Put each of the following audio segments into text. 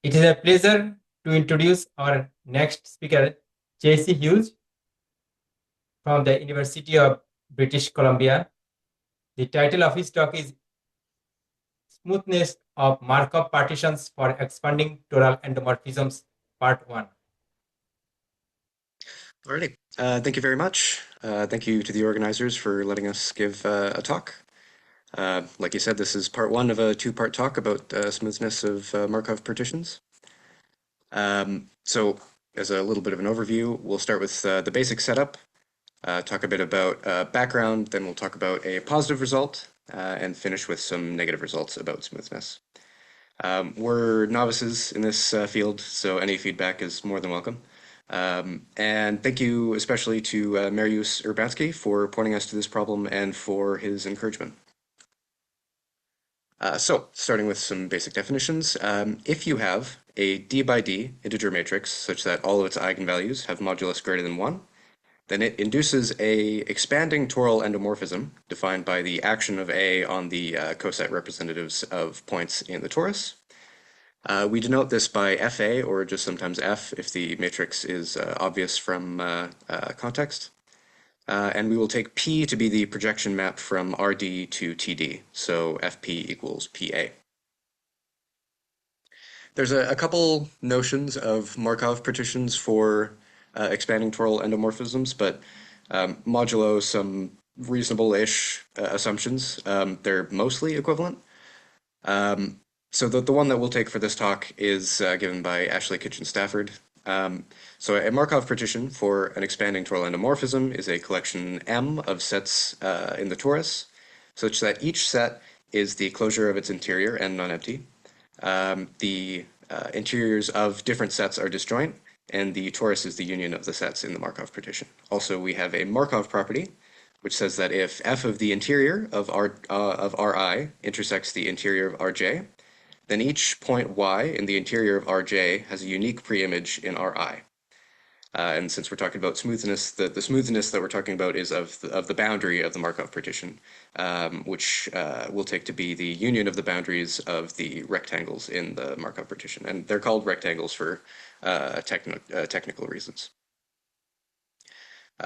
It is a pleasure to introduce our next speaker, J.C. Hughes from the University of British Columbia. The title of his talk is Smoothness of Markov Partitions for Expanding Toral Endomorphisms, Part 1. Alrighty, thank you very much. Thank you to the organizers for letting us give a talk. Like you said, this is part one of a two-part talk about smoothness of Markov partitions. So as a little bit of an overview, we'll start with the basic setup, talk a bit about background, then we'll talk about a positive result, and finish with some negative results about smoothness. We're novices in this field, so any feedback is more than welcome. And thank you especially to Mariusz Urbanski for pointing us to this problem and for his encouragement. So, starting with some basic definitions, if you have a d by d integer matrix such that all of its eigenvalues have modulus greater than 1, then it induces a expanding Toral endomorphism defined by the action of A on the coset representatives of points in the torus. We denote this by FA, or just sometimes F, if the matrix is obvious from context. And we will take P to be the projection map from RD to TD, so FP equals PA. There's a couple notions of Markov partitions for expanding Toral endomorphisms, but modulo some reasonable-ish assumptions, they're mostly equivalent. So the one that we'll take for this talk is given by Ashley Kitchen Stafford. So a Markov partition for an expanding Toral endomorphism is a collection M of sets in the torus, such that each set is the closure of its interior and non-empty. The interiors of different sets are disjoint, and the torus is the union of the sets in the Markov partition. Also, we have a Markov property, which says that if f of the interior of Ri intersects the interior of Rj, then each point y in the interior of Rj has a unique preimage in Ri. And since we're talking about smoothness, the smoothness that we're talking about is of the boundary of the Markov partition, which we'll take to be the union of the boundaries of the rectangles in the Markov partition. And they're called rectangles for technical reasons.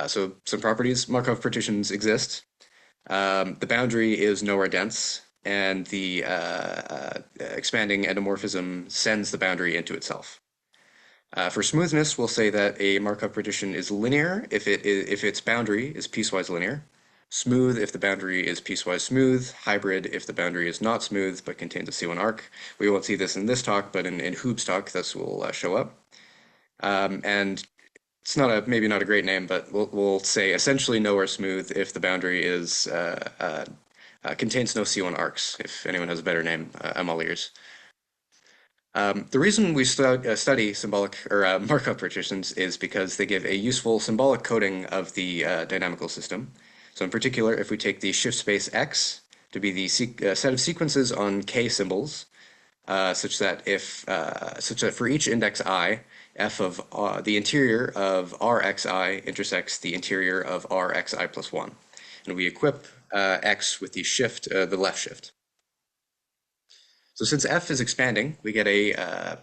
So some properties, Markov partitions exist. The boundary is nowhere dense, and the expanding endomorphism sends the boundary into itself. For smoothness, we'll say that a Markov partition is linear if its boundary is piecewise linear, smooth if the boundary is piecewise smooth, hybrid if the boundary is not smooth but contains a C1 arc. We won't see this in this talk, but in Hube's talk, this will show up. And it's maybe not a great name, but we'll say essentially nowhere smooth if the boundary is contains no C1 arcs. If anyone has a better name, I'm all ears. The reason we study symbolic or Markov partitions is because they give a useful symbolic coding of the dynamical system. So in particular, if we take the shift space X to be the set of sequences on K symbols, such that for each index I, f of the interior of Rxi intersects the interior of Rxi plus 1. And we equip X with the shift, the left shift. So since f is expanding, we get a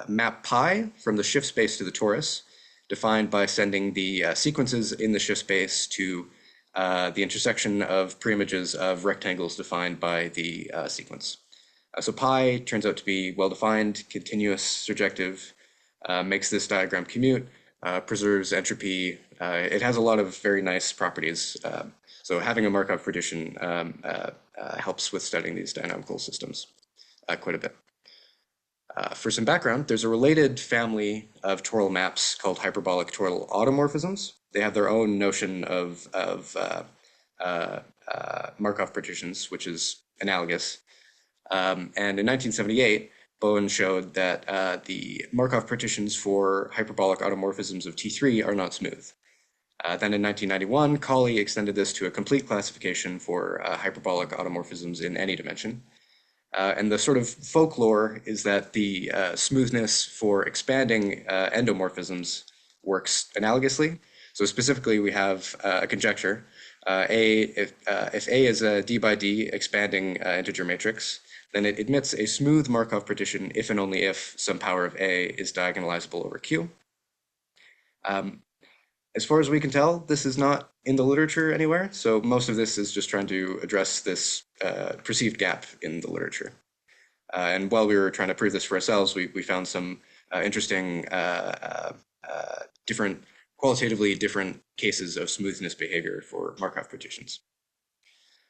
map pi from the shift space to the torus, defined by sending the sequences in the shift space to the intersection of preimages of rectangles defined by the sequence. So pi turns out to be well-defined, continuous, surjective, makes this diagram commute, preserves entropy. It has a lot of very nice properties. So having a Markov partition helps with studying these dynamical systems quite a bit. For some background, there's a related family of Toral maps called hyperbolic Toral automorphisms. They have their own notion of Markov partitions, which is analogous. And in 1978, Bowen showed that the Markov partitions for hyperbolic automorphisms of T3 are not smooth. Then in 1991, Colley extended this to a complete classification for hyperbolic automorphisms in any dimension. And the sort of folklore is that the smoothness for expanding endomorphisms works analogously. So specifically, we have a conjecture. If A is a d by d expanding integer matrix, then it admits a smooth Markov partition if and only if some power of A is diagonalizable over Q. As far as we can tell, this is not in the literature anywhere, so most of this is just trying to address this perceived gap in the literature. And while we were trying to prove this for ourselves, we found some interesting, qualitatively different cases of smoothness behavior for Markov partitions.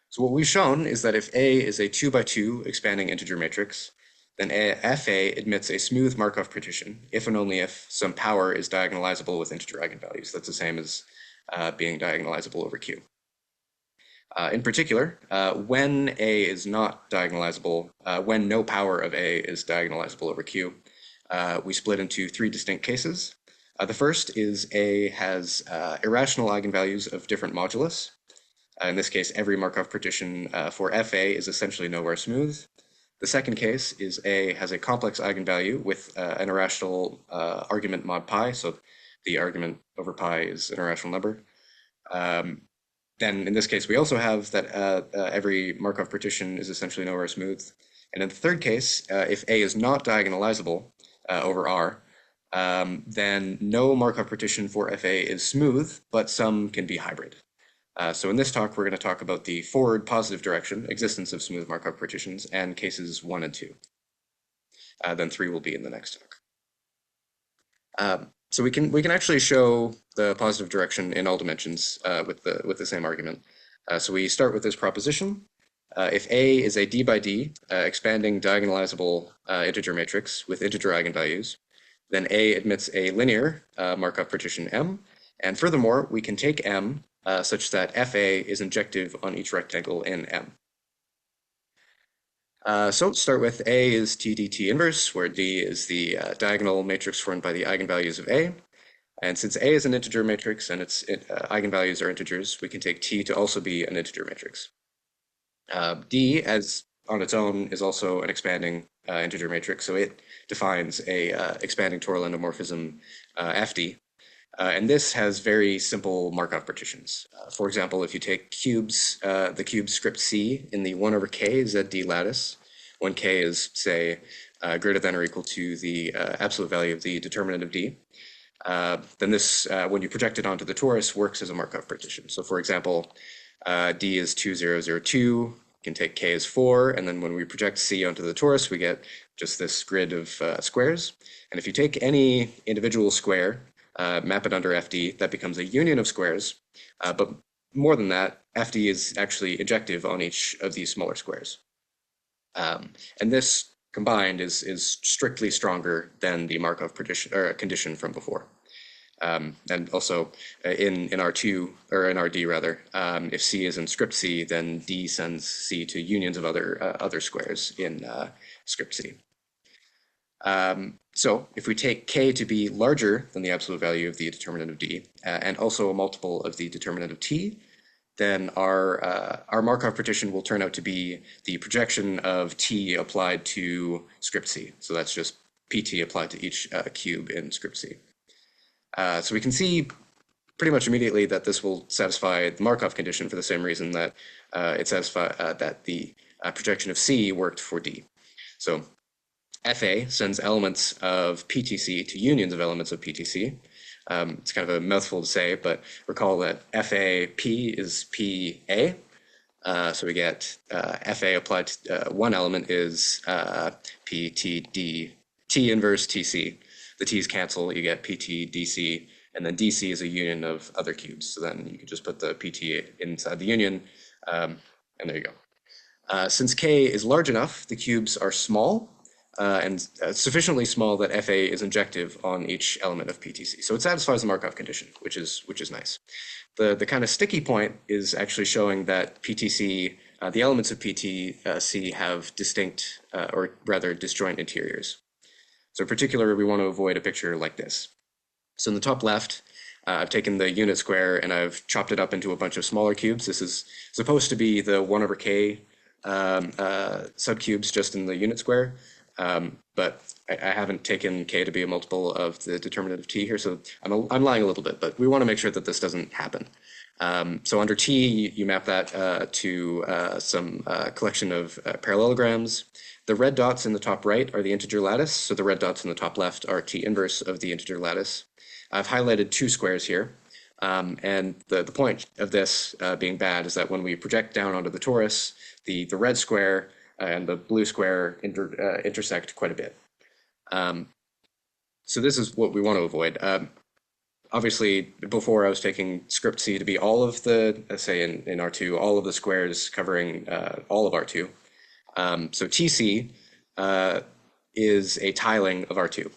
So what we've shown is that if A is a 2 by 2 expanding integer matrix, then FA admits a smooth Markov partition if and only if some power is diagonalizable with integer eigenvalues. That's the same as being diagonalizable over Q. In particular, when A is not diagonalizable, when no power of A is diagonalizable over Q, we split into 3 distinct cases. The first is A has irrational eigenvalues of different modulus. In this case, every Markov partition for FA is essentially nowhere smooth. The second case is A has a complex eigenvalue with an irrational argument mod pi, so the argument over pi is an irrational number. Then in this case, we also have that every Markov partition is essentially nowhere smooth. And in the third case, if A is not diagonalizable over R, then no Markov partition for FA is smooth, but some can be hybrid. So in this talk, we're going to talk about the forward positive direction, existence of smooth Markov partitions, and cases 1 and 2. Then 3 will be in the next talk. So we can actually show the positive direction in all dimensions with the same argument. So we start with this proposition. If A is a d by d expanding diagonalizable integer matrix with integer eigenvalues, then A admits a linear Markov partition M. And furthermore, we can take M such that FA is injective on each rectangle in M. So let's start with A is TDT inverse, where D is the diagonal matrix formed by the eigenvalues of A. And since A is an integer matrix and its eigenvalues are integers, we can take T to also be an integer matrix. D, as on its own, is also an expanding integer matrix, so it defines a expanding Toral endomorphism FD. And this has very simple Markov partitions. For example, if you take cubes, the cube script C in the 1 over k ZD lattice, when k is, say, greater than or equal to the absolute value of the determinant of D, then this, when you project it onto the torus, works as a Markov partition. So for example, D is 2002, you can take k as 4, and then when we project C onto the torus, we get just this grid of squares. And if you take any individual square, map it under FD, that becomes a union of squares. But more than that, FD is actually injective on each of these smaller squares. And this combined is strictly stronger than the Markov partition, or condition from before. And also in R2, or in RD rather, if C is in script C, then D sends C to unions of other squares in script C. So if we take k to be larger than the absolute value of the determinant of D, and also a multiple of the determinant of T, then our Markov partition will turn out to be the projection of T applied to script C. So that's just PT applied to each cube in script C. So we can see pretty much immediately that this will satisfy the Markov condition for the same reason that it satisfies that the projection of C worked for D. So FA sends elements of PTC to unions of elements of PTC. It's kind of a mouthful to say, but recall that FAP is PA. So we get FA applied to one element is PTD, T inverse TC. The T's cancel, you get PTDC, and then DC is a union of other cubes. So then you can just put the PT inside the union, and there you go. Since K is large enough, the cubes are small, and sufficiently small that FA is injective on each element of PTC. So it satisfies the Markov condition, which is nice. The kind of sticky point is actually showing that PTC, the elements of PTC have distinct, or rather disjoint interiors. So in particular, we want to avoid a picture like this. So in the top left, I've taken the unit square and I've chopped it up into a bunch of smaller cubes. This is supposed to be the 1 over k subcubes just in the unit square. But I haven't taken k to be a multiple of the determinant of T here, so I'm lying a little bit, but we want to make sure that this doesn't happen. So under T, you map that to some collection of parallelograms. The red dots in the top right are the integer lattice, so the red dots in the top left are T inverse of the integer lattice. I've highlighted two squares here, and the point of this being bad is that when we project down onto the torus, the red square and the blue square intersect quite a bit. So this is what we want to avoid. Obviously, before I was taking script C to be all of the, say in R2, all of the squares covering all of R2. So TC is a tiling of R2.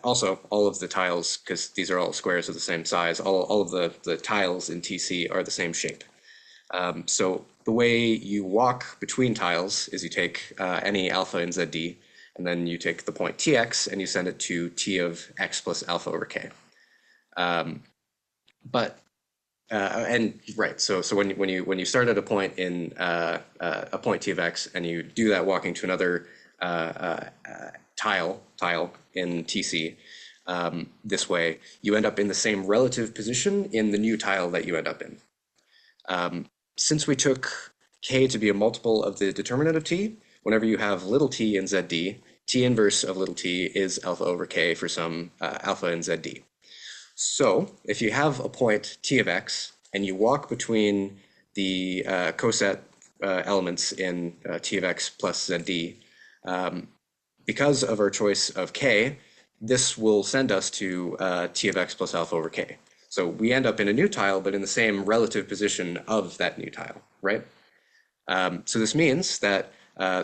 Also, all of the tiles, because these are all squares of the same size, all of the tiles in TC are the same shape. So the way you walk between tiles is you take any alpha in ZD, and then you take the point Tx and you send it to T of x plus alpha over k. So when you start at a point in a point T of x and you do that walking to another tile in TC, this way you end up in the same relative position in the new tile that you end up in. Since we took k to be a multiple of the determinant of t, whenever you have little t in ZD, T inverse of little t is alpha over k for some alpha in ZD. So if you have a point T of x and you walk between the coset elements in T of x plus ZD, because of our choice of k, this will send us to T of x plus alpha over k. So we end up in a new tile, but in the same relative position of that new tile, right? So this means that,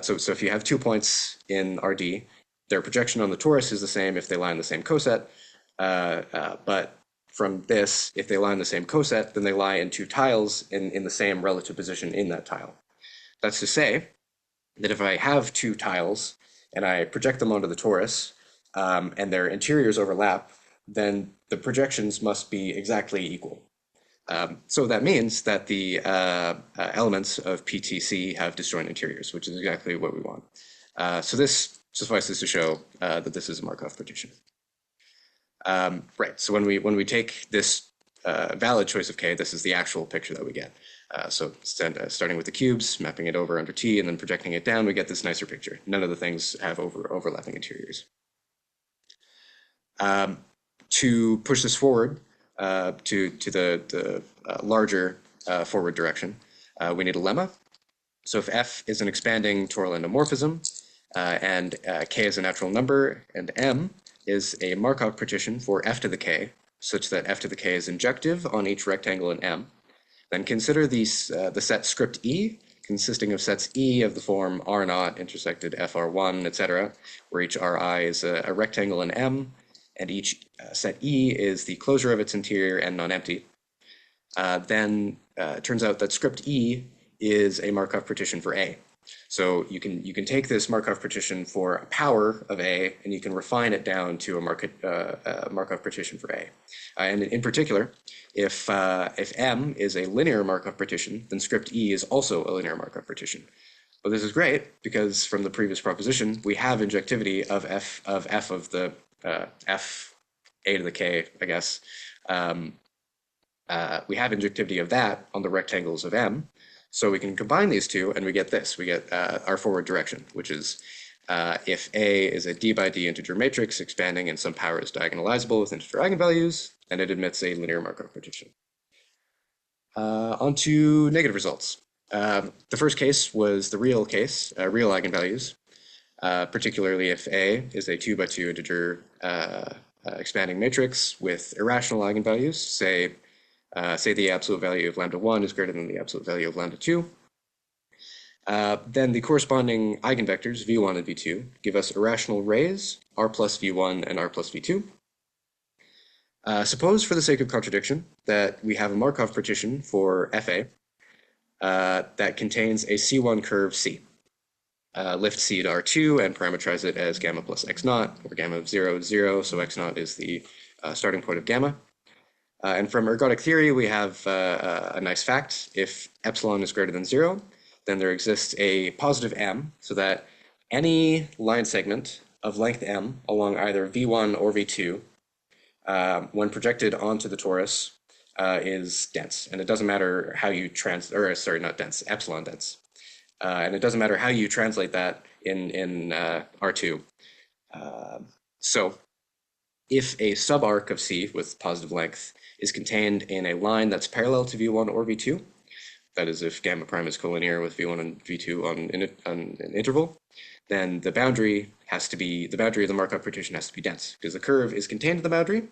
so if you have 2 points in RD, their projection on the torus is the same if they lie in the same coset, but from this, if they lie in the same coset, then they lie in two tiles in the same relative position in that tile. That's to say that if I have two tiles and I project them onto the torus, and their interiors overlap, then the projections must be exactly equal. So that means that the elements of PTC have disjoint interiors, which is exactly what we want. So this suffices to show that this is a Markov partition. Right, so when we take this valid choice of k, this is the actual picture that we get. So starting with the cubes, mapping it over under T, and then projecting it down, we get this nicer picture. None of the things have overlapping interiors. To push this forward to the larger forward direction, we need a lemma. So if F is an expanding Toral endomorphism, and k is a natural number, and M is a Markov partition for f to the k, such that f to the k is injective on each rectangle in M, then consider the set script E, consisting of sets E of the form R naught intersected FR1, etc., where each Ri is a rectangle in M, and each set E is the closure of its interior and non-empty. Then it turns out that script E is a Markov partition for A. So you can take this Markov partition for a power of A, and you can refine it down to a Markov partition for A. And in particular, if M is a linear Markov partition, then script E is also a linear Markov partition. But this is great because from the previous proposition, we have injectivity of f of the f a to the k, I guess. We have injectivity of that on the rectangles of M. So we can combine these two and we get this. We get our forward direction, which is if A is a d by d integer matrix expanding and some power is diagonalizable with integer eigenvalues, then it admits a linear Markov partition. On to negative results. The first case was the real case, real eigenvalues, particularly if A is a 2 by 2 integer expanding matrix with irrational eigenvalues, say the absolute value of lambda 1 is greater than the absolute value of lambda 2. Then the corresponding eigenvectors, v1 and v2, give us irrational rays, r plus v1 and r plus v2. Suppose, for the sake of contradiction, that we have a Markov partition for fa that contains a C1 curve C. Lift C to R2 and parameterize it as gamma plus x naught, where gamma of 0 is 0, so x naught is the starting point of gamma. And from ergodic theory, we have a nice fact. If epsilon is greater than 0, then there exists a positive m, so that any line segment of length m along either v1 or v2, when projected onto the torus, is dense. And it doesn't matter how you not dense, epsilon dense. And it doesn't matter how you translate that in R2. So if a subarc of C with positive length is contained in a line that's parallel to V1 or V2, that is if gamma prime is collinear with V1 and V2 on an interval, then the boundary of the Markov partition has to be dense, because the curve is contained in the boundary.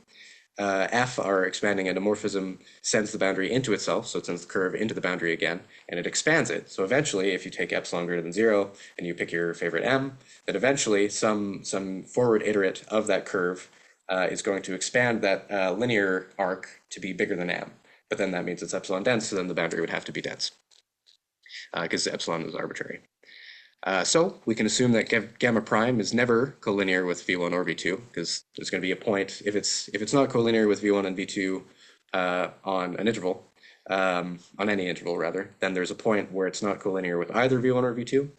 F, our expanding endomorphism, sends the boundary into itself, so it sends the curve into the boundary again, and it expands it. So eventually, if you take epsilon greater than 0 and you pick your favorite m, then eventually some forward iterate of that curve is going to expand that linear arc to be bigger than m. But then that means it's epsilon dense, so then the boundary would have to be dense, because epsilon is arbitrary. So we can assume that gamma prime is never collinear with V1 or V2, because there's going to be a point, if it's not collinear with V1 and V2 on an interval, on any interval rather, then there's a point where it's not collinear with either V1 or V2.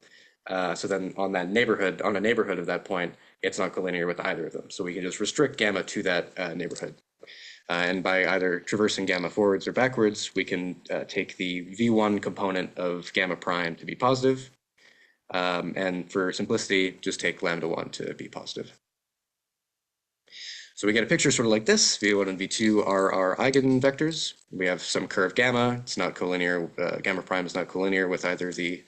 So then on a neighborhood of that point, it's not collinear with either of them. So we can just restrict gamma to that neighborhood. And by either traversing gamma forwards or backwards, we can take the V1 component of gamma prime to be positive, and for simplicity, just take lambda 1 to be positive. So we get a picture sort of like this. V1 and V2 are our eigenvectors. We have some curve gamma. It's not collinear. Gamma prime is not collinear with either of the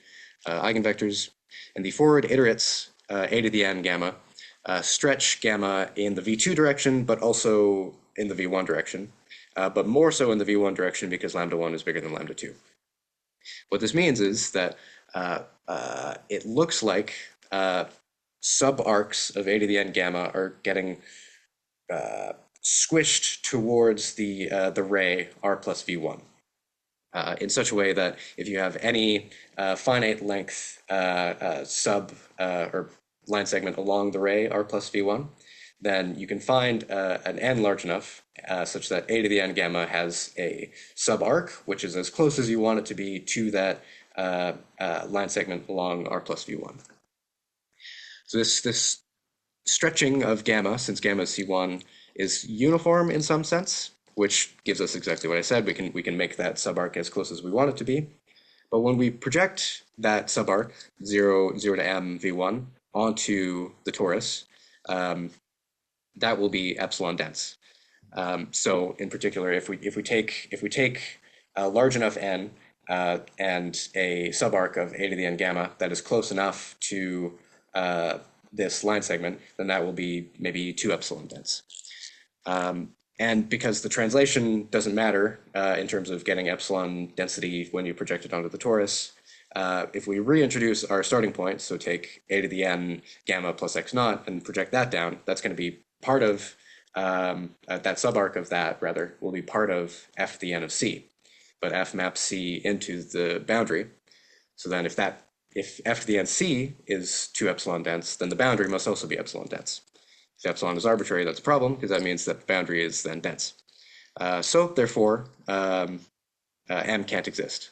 eigenvectors. And the forward iterates, a to the n gamma, stretch gamma in the V2 direction, but also in the V1 direction, but more so in the V1 direction because lambda 1 is bigger than lambda 2. What this means is that it looks like subarcs of a to the n gamma are getting squished towards the ray r plus v1 in such a way that if you have any finite length or line segment along the ray r plus v1, then you can find an n large enough such that a to the n gamma has a subarc, which is as close as you want it to be to that line segment along r plus v1. So this stretching of gamma, since gamma is C1, is uniform in some sense, which gives us exactly what I said. We can make that subarc as close as we want it to be. But when we project that subarc, 0 to m v1, onto the torus, that will be epsilon dense. So in particular, if we take a large enough n and a subarc of a to the n gamma that is close enough to this line segment, then that will be maybe 2 epsilon dense. And because the translation doesn't matter in terms of getting epsilon density when you project it onto the torus, if we reintroduce our starting point, so take a to the n gamma plus x naught and project that down, that's going to be part of that subarc of that, rather, will be part of f to the n of c. But f maps c into the boundary. So then if f to the n c is 2 epsilon dense, then the boundary must also be epsilon dense. If epsilon is arbitrary, that's a problem, because that means that the boundary is then dense. So therefore, m can't exist.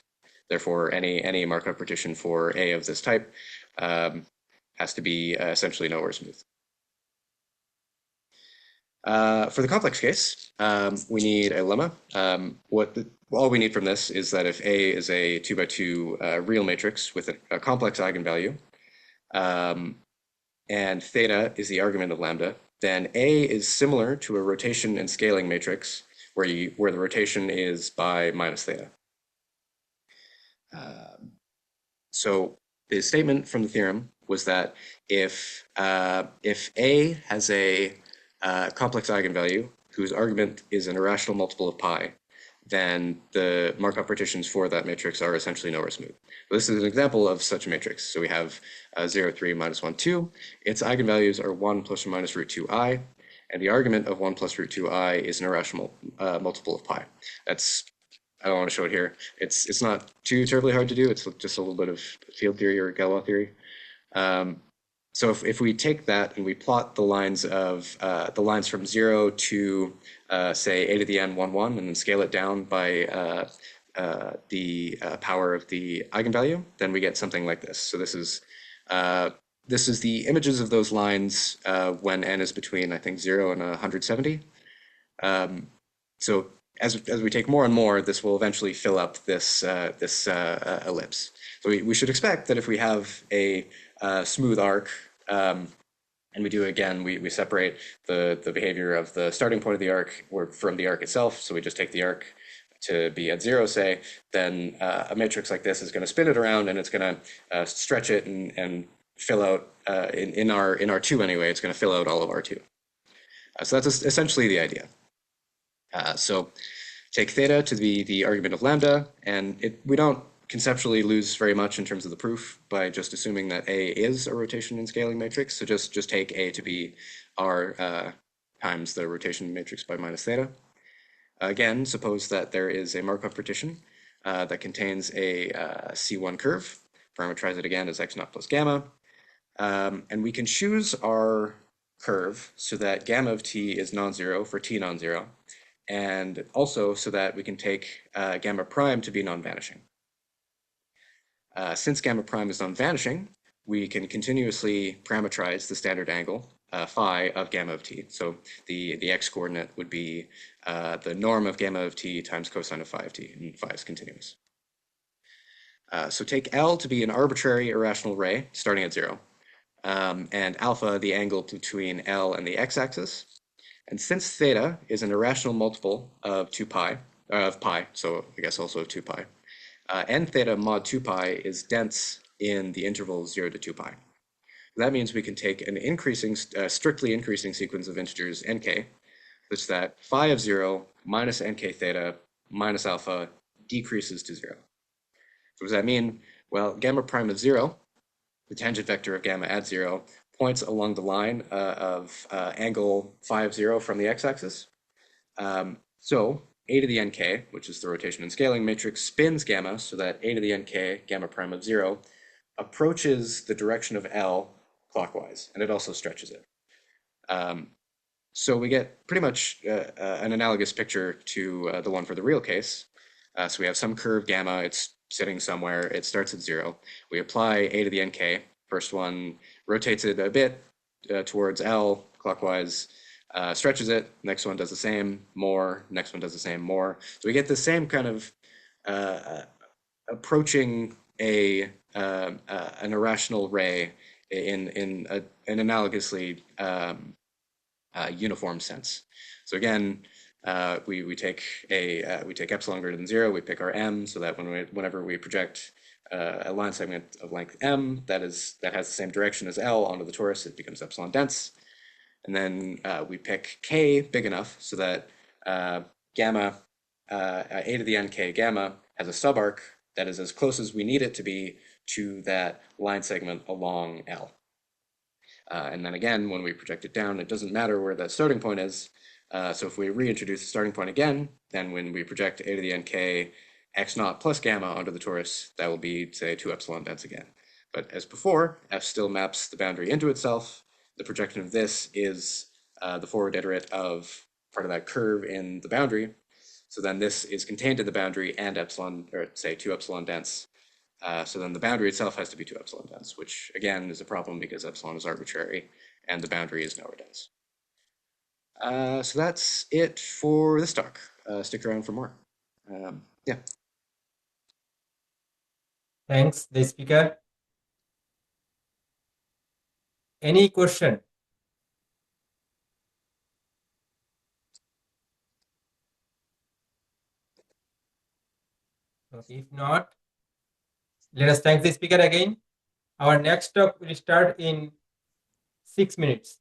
Therefore, any Markov partition for A of this type has to be essentially nowhere smooth. For the complex case, we need a lemma. All we need from this is that if A is a 2 by 2 real matrix with a complex eigenvalue, and theta is the argument of lambda, then A is similar to a rotation and scaling matrix where the rotation is by minus theta. So the statement from the theorem was that if A has a complex eigenvalue whose argument is an irrational multiple of pi, then the Markov partitions for that matrix are essentially nowhere smooth. This is an example of such a matrix. So we have 0, 3, minus 1, 2. Its eigenvalues are 1 plus or minus root 2i, and the argument of 1 plus root 2i is an irrational multiple of pi. I don't want to show it here. It's not too terribly hard to do. It's just a little bit of field theory or Galois theory. So if we take that and we plot the lines from 0 to say a to the n 1 1 and then scale it down by the power of the eigenvalue, then we get something like this. So this is the images of those lines when n is between, I think, 0 and 170. So as we take more and more, this will eventually fill up this ellipse. So we should expect that if we have a smooth arc, and we do again, we separate the behavior of the starting point of the arc from the arc itself. So we just take the arc to be at 0, say, then a matrix like this is going to spin it around, and it's going to stretch it and fill out in R2 anyway. It's going to fill out all of R2. So that's essentially the idea. So take theta to be the argument of lambda, and we don't conceptually lose very much in terms of the proof by just assuming that A is a rotation and scaling matrix. So just take A to be R times the rotation matrix by minus theta. Again, suppose that there is a Markov partition that contains a C1 curve. Parameterize it again as x naught plus gamma. And we can choose our curve so that gamma of t is non-zero for t non-zero, and also so that we can take gamma prime to be non-vanishing. Since gamma prime is non-vanishing, we can continuously parameterize the standard angle phi of gamma of t. So the x-coordinate would be the norm of gamma of t times cosine of phi of t, and phi is continuous. So take L to be an arbitrary irrational ray starting at 0, and alpha the angle between L and the x-axis. And since theta is an irrational multiple of 2 pi, of pi, so I guess also of 2 pi, n theta mod 2 pi is dense in the interval 0 to 2 pi. That means we can take an strictly increasing sequence of integers nk, such that phi of 0 minus nk theta minus alpha decreases to 0. So what does that mean? Well, gamma prime of 0, the tangent vector of gamma at 0, points along the line of angle phi of 0 from the x-axis. So a to the nk, which is the rotation and scaling matrix, spins gamma so that a to the nk, gamma prime of 0, approaches the direction of L clockwise, and it also stretches it. So we get pretty much an analogous picture to the one for the real case. So we have some curve gamma, it's sitting somewhere, it starts at 0. We apply a to the nk, first one rotates it a bit towards L clockwise, stretches it, next one does the same, more, next one does the same, more. So we get the same kind of approaching an irrational ray in an analogously uniform sense. So again, we take epsilon greater than 0, we pick our m, so that whenever we project a line segment of length m that has the same direction as L onto the torus, it becomes epsilon dense. And then we pick k big enough so that gamma, a to the nk gamma, has a subarc that is as close as we need it to be to that line segment along L. And then again, when we project it down, it doesn't matter where that starting point is. So if we reintroduce the starting point again, then when we project a to the nk x naught plus gamma onto the torus, that will be, say, 2 epsilon dense again. But as before, f still maps the boundary into itself. The projection of this is the forward iterate of part of that curve in the boundary. So then this is contained in the boundary and epsilon, or say 2 epsilon dense. So then the boundary itself has to be 2 epsilon dense, which again is a problem because epsilon is arbitrary and the boundary is nowhere dense. So that's it for this talk. Stick around for more. Yeah. Thanks, the speaker. Any question? If not, let us thank the speaker again. Our next talk will start in 6 minutes.